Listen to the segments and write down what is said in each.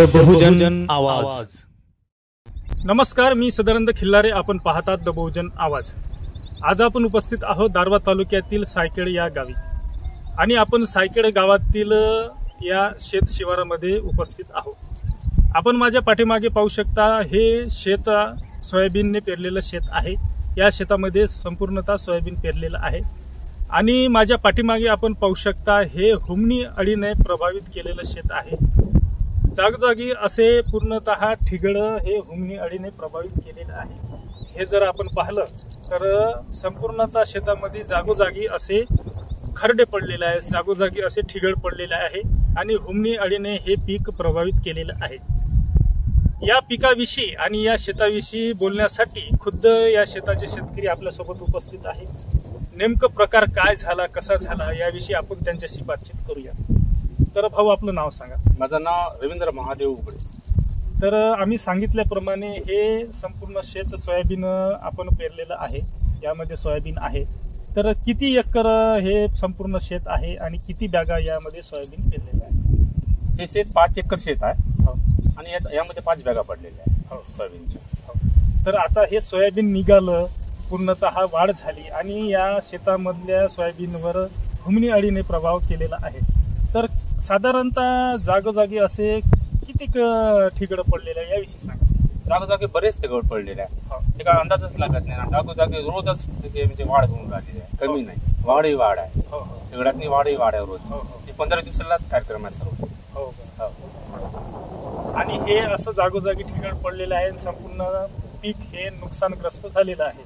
बहुजन आवाज। नमस्कार, मी सदानंद खिल्लारे, आपण पाहतात द बहुजन आवाज। आज आपण उपस्थित आहोत दारवा तालुक्यातील सायखेड या गावी आणि आपण सायखेड गावातील या शेत शिवारामध्ये उपस्थित आहोत। आपण माझ्या पाठीमागे पाहू शकता, हे शेत सोयाबीनने पेरलेलं शेत आहे। या शेतामध्ये संपूर्णतः सोयाबीन पेरलेलं आहे आणि माझ्या पाठीमागे आपण पाहू शकता, हे हुमणी अळीने प्रभावित केलेलं शेत आहे। जागोजागी असे पूर्णतः ठिगळ हे हुमणी अळीने प्रभावित केलेलं आहे। हे जर आपण पाहिलं तर संपूर्णतः शेतामध्ये जागोजागी असे खरडे पडलेले आहे, जागोजागी असे ठिगळ पडलेले आहे आणि हुमणी अळीने हे पीक प्रभावित केलेलं आहे। या पिकाविषयी आणि या शेताविषयी बोलण्यासाठी खुद्द या शेताचे शेतकरी आपल्यासोबत उपस्थित आहे। नेमकं प्रकार काय झाला, कसा झाला, याविषयी आपण त्यांच्याशी बातचीत करूया। तर भाऊ, आपलं नाव सांगा। माझं नाव रवींद्र महादेव उघडे। तर आम्ही सांगितल्याप्रमाणे हे संपूर्ण शेत सोयाबीन आपण पेरलेलं आहे। यामध्ये सोयाबीन आहे, तर किती एकर हे संपूर्ण शेत आहे आणि किती बॅगा यामध्ये सोयाबीन पेरलेलं आहे? हे शेत 5 एकर शेत आहे आणि यामध्ये 5 बॅगा पडलेल्या आहेत सोयाबीनच्या। तर आता हे सोयाबीन निघालं, पूर्णतः वाढ झाली आणि या शेतामधल्या सोयाबीनवर हुमणी अळीने प्रभाव केलेला आहे। तर साधारणतः जागोजागी असे किती ठिगळ पडलेले आहे याविषयी सांगा। जागोजागी बरेच ठिगळ पडलेले आहे, ते काय अंदाजच लागत नाही। जागोजागी रोजच म्हणजे वाढ होऊन राहिलेली आहे, कमी नाही, वाढही वाढ आहे। ठिगळातनी वाढही वाढ आहे रोज। ते 15 दिवसाला कार्यक्रम आहे सर्व। आणि हे असं जागोजागी ठिगळ पडलेलं आहे, संपूर्ण पीक हे नुकसानग्रस्त झालेलं आहे।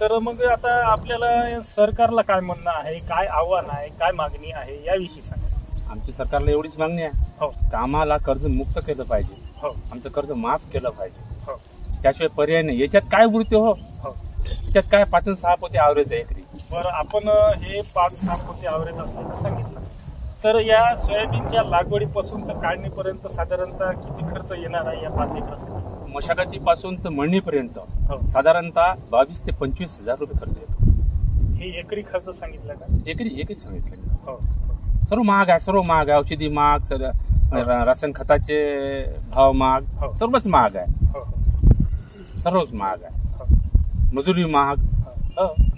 तर मग आता आपल्याला सरकारला काय म्हणणं आहे, काय आव्हान आहे, काय मागणी आहे याविषयी सांगा। आमची सरकारला एवढीच मागणी आहे की आम्हाला कर्ज मुक्त केलं पाहिजे, आमचं कर्ज माफ केलं पाहिजे, त्याशिवाय पर्याय नाही। याच्यात काय उरते याच्यात काय 5 आणि 6 पोते ॲव्हरेज आहे एकरी। बरं, आपण हे 5-6 पोते ॲव्हरेज असल्याचं सांगितलं, तर या सोयाबीनच्या लागवडीपासून तर काढणीपर्यंत साधारणतः किती खर्च येणार आहे या 5 एकरासाठी? मशागतीपासून तर मळणीपर्यंत साधारणतः 22 ते 25 हजार रुपये खर्च येतो। हे एकरी खर्च सांगितलं का? एकरी सांगितलं। सर्व महाग आहे, सर्व महाग आहे। औषधी महाग, रासायन खताचे भाव महाग, सर्वच महाग आहे, सर्वच महाग आहे। मजुरी महाग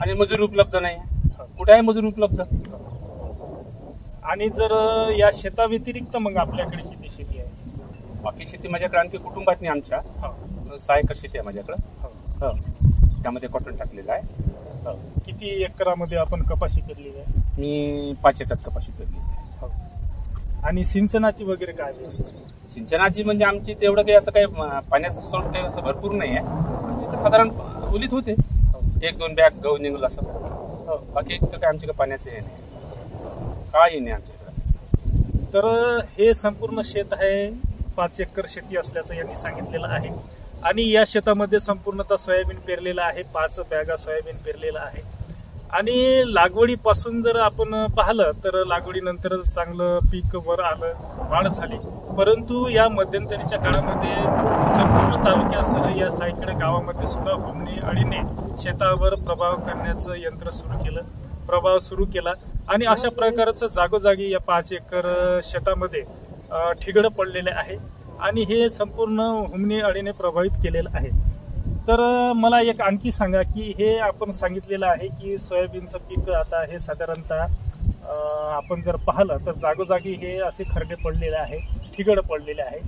आणि मजुरी उपलब्ध नाही आहे। कुठे आहे मजुरी उपलब्ध? आणि जर या शेता व्यतिरिक्त मग आपल्याकडे किती शेती आहे? बाकी शेती माझ्याकडे आणखी कुटुंबात नाही, आमच्या 6 एकर शेती आहे माझ्याकडे। त्यामध्ये कॉटन टाकलेलं आहे। किती एकरामध्ये आपण कपाशी पेरलेली आहे? मी 5 एकर कपाशी पेरली आहे। आणि सिंचनाची वगैरे काय व्यवस्था? सिंचनाची म्हणजे आमची तेवढं काही असं काही पाण्याचा स्रोत काही असं भरपूर नाही आहे, साधारण ओलीत होते 1-2 बॅग गहू निघलं असं। बाकी काय आमच्या पाण्याचं हे नाही, काही नाही आमच्याकडे। तर हे संपूर्ण शेत आहे, 5 एकर शेती असल्याचं यांनी सांगितलेलं आहे आणि या शेतामध्ये संपूर्णतः सोयाबीन पेरलेलं आहे, 5 बॅगा सोयाबीन पेरलेलं आहे। आणि लागवडीपासून जर आपण पाहिलं तर लागवडीनंतर चांगलं पीक वर आलं, वाढ झाली, परंतु या मध्यंतरीच्या काळामध्ये संपूर्ण तालुक्यासह या सायखेड गावामध्ये सुद्धा हुमणी अळीने शेतावर प्रभाव करण्याचं यंत्र प्रभाव सुरू केला आणि अशा प्रकारचं जागोजागी या 5 एकर शेतामध्ये ठिगळ पडलेले आहे आणि हे संपूर्ण हुमणी अळीने प्रभावित केलेलं आहे। तर मला एक आणखी सांगा की हे आपण सांगितलेलं आहे की सोयाबीनचं पीक आता हे साधारणतः आपण जर पाहिलं तर जागोजागी हे असे खरडे पडलेले आहे, ठिगळ पडलेले आहे,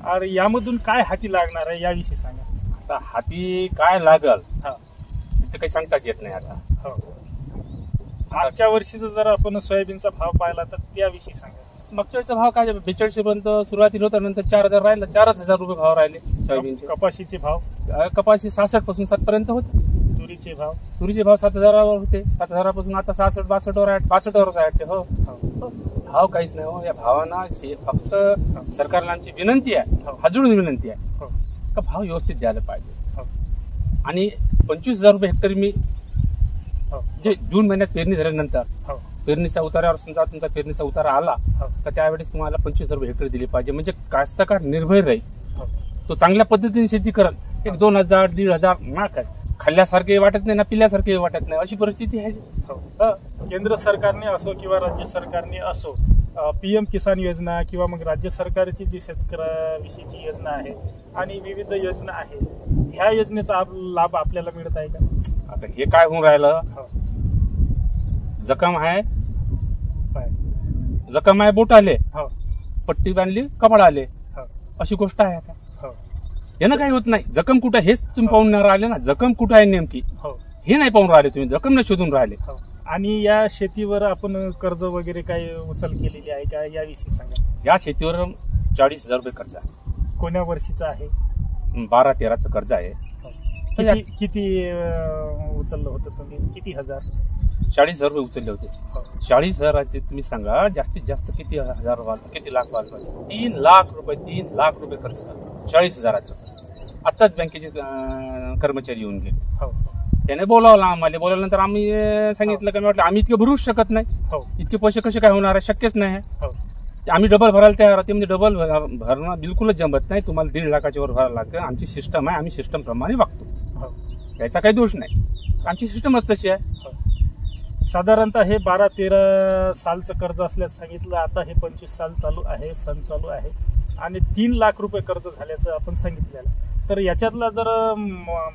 आणि यामधून काय हाती लागणार आहे याविषयी सांगा। आता हाती काय लागल ते काही सांगताच येत नाही आता। मागच्या वर्षीचा जर आपण सोयाबीनचा भाव पाहिला तर त्याविषयी सांगा। मागच्या वेळेचा भाव काय 4200 पर्यंत सुरुवातीला होता, नंतर 4000 राहिला, 4000 रुपये भाव राहिले सोयाबीनचे। कपाशीचे भाव? कपाशी 66 पासून 7 पर्यंत होते। तुरीचे भाव? तुरीचे भाव 7000 वर होते, 7000 पासून आता 66-62 वर आहे, 65 वर आहे। भाव काहीच नाही या भावांना फक्त सरकारला आमची विनंती आहे, हाजून विनंती आहे का भाव व्यवस्थित द्यायला पाहिजे। आणि 25000 रुपये हेक्टरी मी जे जून महिन्यात पेरणी झाल्यानंतर पेरणीच्या उतार्यावर समजा तुमचा पेरणीचा उतारा आला तर त्यावेळेस तुम्हाला 25000 रुपये हेक्टर दिले पाहिजे, म्हणजे कास्तकार निर्भय राहील, तो चांगल्या पद्धतीने शेती करत। 1-2000-1500 माग खाल्ल्यासारखे वाटत नाही ना पिल्यासारखे वाटत नाही, अशी परिस्थिती आहे। केंद्र सरकारने असो किंवा राज्य सरकारने असो PM किसान योजना किंवा मग राज्य सरकारची जी शेतकऱ्याविषयीची योजना आहे आणि विविध योजना आहे, ह्या योजनेचा लाभ आपल्याला मिळत आहे का? आता हे काय होऊन राहिलं, जखम आहे बोट आले, पट्टी बांधली कपाळ आले, अशी गोष्ट आहे. आता यानं काही होत नाही. जखम कुठं हेच तुम्ही पाहून नाही राहिले ना, जखम कुठं आहे नेमकी हे नाही पाहून राहिले तुम्ही, जखम नाही शोधून राहिले. आणि या शेतीवर आपण कर्ज वगैरे काही उचल केलेली आहे का, याविषयी सांगा. या शेतीवर 40,000 रुपये कर्ज आहे. कोण्या वर्षीचा आहे? 12-13चं कर्ज आहे. किती उचललं होतं तुम्ही? किती हजार? 40,000 रुपये उचलले होते. 40,000चे तुम्ही सांगा जास्तीत जास्त किती हजार किती लाख व्हायला पाहिजे? 3 लाख रुपये खर्च झाला 40,000चं. आत्ताच बँकेचे कर्मचारी येऊन गेले, त्याने बोलावलं आम्हाला. बोलावल्यानंतर आम्ही सांगितलं की म्हटलं आम्ही इतके भरूच शकत नाही, इतके पैसे कसे काय होणार आहे, शक्यच नाही. आम्ही डबल भरायला तयार होते. म्हणजे डबल भरणं बिलकुलच जमत नाही, तुम्हाला 1.5 लाखाच्या वर भरायला लागतं. आमची सिस्टम आहे, आम्ही सिस्टम प्रमाणे वागतो, याचा काही दोष नाही, आमची सिस्टमच तशी आहे. साधारणतः हे 12-13 सालचं कर्ज असल्याचं सांगितलं. आता हे 25 साल चालू आहे, सण चालू आहे आणि 3 लाख रुपये कर्ज झाल्याचं आपण सांगितलेलं. तर याच्यातला जर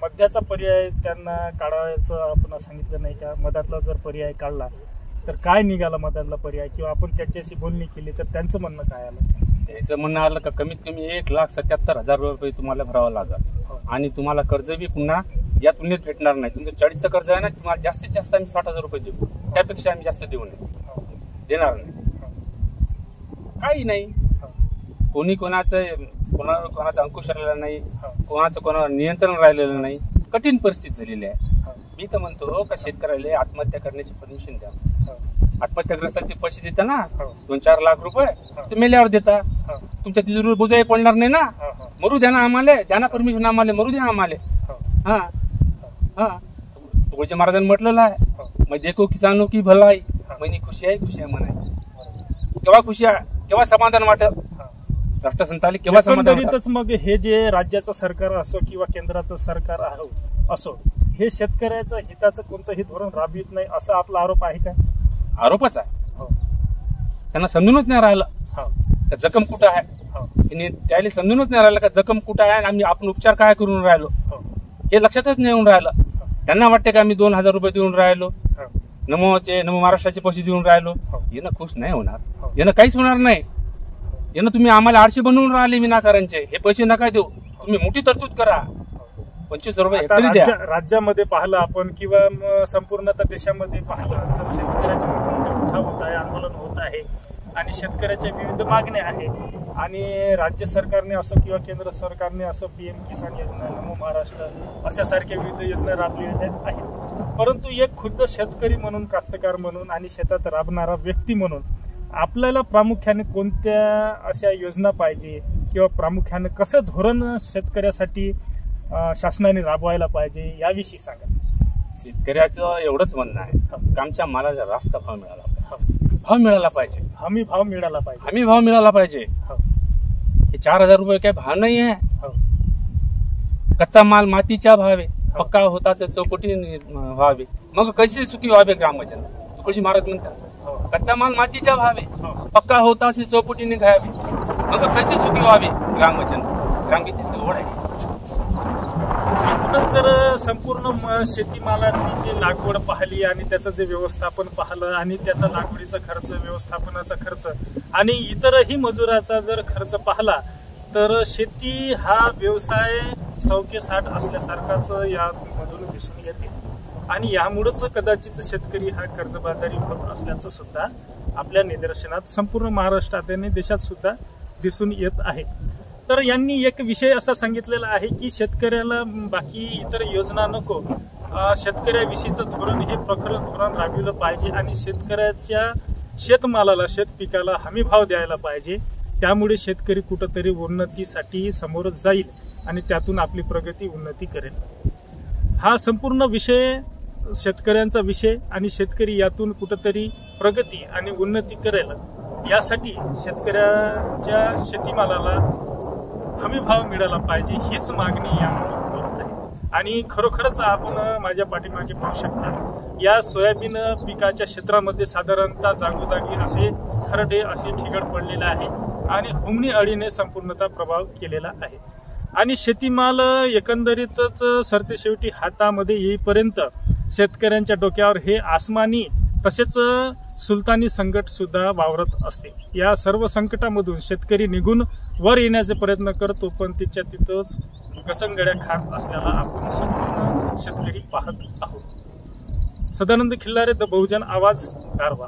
मध्याचा पर्याय त्यांना काढायचं आपण सांगितलं नाही का? मधातला जर पर्याय काढला तर काय निघाला मधातला पर्याय, किंवा आपण त्याच्याशी बोलणी केली तर त्यांचं म्हणणं काय आलं? त्याचं म्हणणं आलं का कमीत कमी 1,77,000 रुपये तुम्हाला भरावं लागेल आणि तुम्हाला कर्ज बी पुन्हा या तुलनेत भेटणार नाही. तुमचं 40चं कर्ज आहे ना, तुम्हाला जास्तीत जास्त आम्ही 60,000 रुपये देऊ, त्यापेक्षा आम्ही जास्त देऊ नये, देणार नाही. काही नाही, कोणी कोणाचा अंकुश राहिलेला नाही, कोणाचं कोणावर नियंत्रण राहिलेलं नाही, कठीण परिस्थिती झालेली आहे. मी तर म्हणतो का शेतकऱ्याला आत्महत्या करण्याची परमिशन द्या. आत्महत्याग्रस्तांचे पैसे देता ना 2-4 लाख रुपये, ते मेल्यावर देता, तुमच्या तिजोरीवर बोजाही पडणार नाही ना. मरू द्या ना आम्हाला, द्या ना परमिशन आम्हाला, मरू द्या आम्हाला. तुळजी महाराजांनी म्हटलेलं आहे, मैं देखो किसानों की भलाई, मैंने खुशी आहे म्हणाय. केव्हा खुशी आहे, केव्हा समाधान वाटत राष्ट्रसंताली, केव्हा समाधान. एकंदरीतच मग हे जे राज्याचं सरकार असो किंवा केंद्राचं सरकार असो, हे शेतकऱ्याचं हिताचं कोणतंही धोरण राबवित नाही असा आपला आरोप आहे का? आरोपच आहे. त्यांना समजूनच नाही राहिलं जखम कुठं आहे, त्याला समजूनच नाही राहिलं का जखम कुठं आहे आणि आपण उपचार काय करून राहिलो हे लक्षातच नाही येऊन राहिलं. त्यांना वाटते का आम्ही 2,000 रुपये देऊन राहिलो, नमो महाराष्ट्राचे पैसे देऊन राहिलो. यानं खुश नाही होणार, यानं काहीच होणार नाही. यानं तुम्ही आम्हाला आळशी बनवून राहिले विनाकारांचे. हे पैसे नका देऊ, तुम्ही मोठी तरतूद करा, 25 रुपये राज्यामध्ये पाहिलं आपण किंवा संपूर्णतः देशामध्ये पाहिलं तर शेतकऱ्याचे उठाव होत आहे, आंदोलन होत आहे आणि शेतकऱ्याच्या विविध मागण्या आहेत. आणि राज्य सरकारने असो किंवा केंद्र सरकारने असो PM किसान योजना, नमो महाराष्ट्र अशासारख्या विविध योजना राबविल्या आहेत. परंतु एक खुद्द शेतकरी म्हणून, कास्तकार म्हणून आणि शेतात राबणारा व्यक्ती म्हणून आपल्याला प्रामुख्याने कोणत्या अशा योजना पाहिजे किंवा प्रामुख्याने कसं धोरण शेतकऱ्यासाठी शासनाने राबवायला पाहिजे याविषयी सांगा. शेतकऱ्याचं एवढंच म्हणणं आहे की आमच्या मालाला रास्त भाव मिळाला पाहिजे, हमी भाव मिळाला पाहिजे. हे 4,000 रुपये काय भाव नाही आहे. कच्चा माल मातीचा भाव आहे, पक्का होताच चौपटीने व्हावे, मग कसे सुखी व्हावे ग्रामजन. तुळजी महाराज म्हणतात कच्चा माल मातीचा भाव आहे, पक्का होताच चौपटीने घ्यावे, मग कसे सुखी व्हावे ग्रामजन. ग्रामगीतेची ओढ आहे. जर संपूर्ण शेतीमालाची जी लागवड पाहिली आणि त्याचं जे व्यवस्थापन पाहिलं आणि त्याचा लागवडीचा खर्च, व्यवस्थापनाचा खर्च आणि इतरही मजुराचा जर खर्च पाहिला तर शेती हा व्यवसाय 100-60 असल्यासारखाच यामधून दिसून येते. आणि यामुळेच कदाचित शेतकरी हा कर्जबाजारी होत असल्याचं सुद्धा आपल्या निदर्शनात संपूर्ण महाराष्ट्रात आणि देशात सुद्धा दिसून येत आहे. तर यांनी एक विषय असा सांगितलेला आहे की शेतकऱ्याला बाकी इतर योजना नको, शेतकऱ्याविषयीचं धोरण हे प्रखर धोरण राबविलं पाहिजे आणि शेतकऱ्याच्या शेतमालाला, शेतपिकाला हमी भाव द्यायला पाहिजे. त्यामुळे शेतकरी कुठंतरी उन्नतीसाठी समोर जाईल आणि त्यातून आपली प्रगती, उन्नती करेल. हा संपूर्ण विषय शेतकऱ्यांचा विषय आणि शेतकरी यातून कुठंतरी प्रगती आणि उन्नती करेल यासाठी शेतकऱ्याच्या शेतीमालाला हमी भाव मिळाला पाहिजे हीच मागणी यामधून होत आहे. आणि खरोखरच आपण माझ्या पाठीमागे पाहू शकता या सोयाबीन पिकाच्या क्षेत्रामध्ये साधारणतः जागोजागी असे खरडे अशी ठिगळ पडलेला आहे आणि हुमणी अळीने संपूर्णतः प्रभाव केलेला आहे आणि शेतीमाल एकंदरीतच सरतेशेवटी हातामध्ये येईपर्यंत शेतकऱ्यांच्या डोक्यावर हे आसमानी तसेच सुलतानी संकट सुद्धा वावरत असते। या सर्व संकटामधून शेतकरी निघून वर येण्याचे प्रयत्न करतो, पण तिच्या तिथंच घसंगड्या खात असल्याला आपण संपूर्ण शेतकरी पाहत आहोत। सदानंद खिल्लारे, द बहुजन आवाज, दारव्हा।